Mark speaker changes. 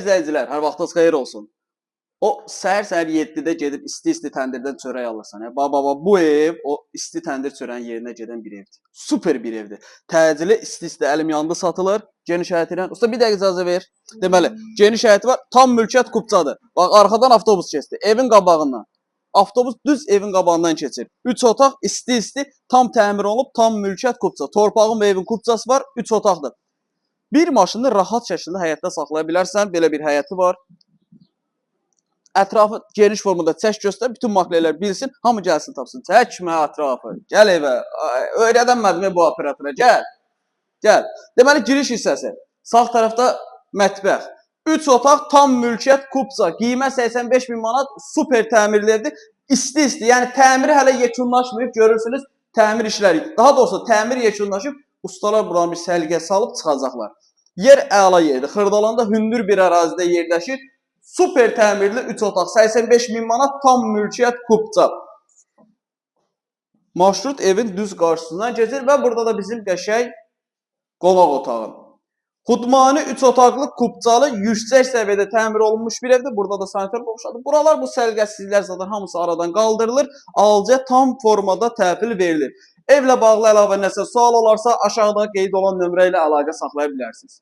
Speaker 1: İzləyicilər, hər vaxtınız xeyir olsun. O səhər-səhər 7-də gedib isti-isti təndirdən çörək alırsan. Baba, bu ev o isti təndir çörəyin yerinə gedən bir evdir. Super bir evdir. Təcili isti-isti əlim yanında satılır. Geniş həyəti ilə. Usta bir dəqiqə icazə ver. Deməli, geniş həyəti var. Tam mülkiyyət kupçadır. Bax, arxadan avtobus keçdi. Evin qabağından. Avtobus düz evin qabağından keçir. 3 otaq isti-isti, tam təmir olunub, tam mülkiyyət kupça. Torpağın və evin kupçası var, 3 otaqdır. Bir maşını rahat şəkildə həyətdə saxlaya bilərsən. Belə bir həyəti var. Ətrafı geniş formada çək göstər, bütün maklelər bilsin, hamı gəlsin tapsın. Çəkmə ətrafı. Gəl evə. Öyrədənmədim bu operatora. Gəl. Gəl. Deməli giriş hissəsi. Sağ tərəfdə mətbəx. 3 otaq, tam mülkiyyət, kupça. Qiymət 85 min manat, super təmirli evdir. İsti-isti. Yəni təmiri hələ yekunlaşmayıb, görürsünüz, təmir işləri. Daha doğrusu təmir yekunlaşıb, ustalar buranı bir səliqə salıb çıxacaqlar. Yer əla yerdir. Xırdalanda hündür bir ərazidə yerləşir. Super təmirli 3 otaq, 85 min manat, tam mülkiyyət, kupça. Marşrut evin düz qarşısından keçir və burada da bizim qəşəng qonaq otağı. Xudmani 3 otaqlı, kupçalı, yüksək səviyyədə təmir olunmuş bir evdir. Burada da sanitar qovşadır. Buralar bu səliqəsizliklər zaten hamısı aradan qaldırılır. Alıcıya tam formada təhvil verilir. Evlə bağlı əlavə nəsə sual olarsa aşağıda qeyd olan nömrə ilə əlaqə saxlaya bilərsiniz.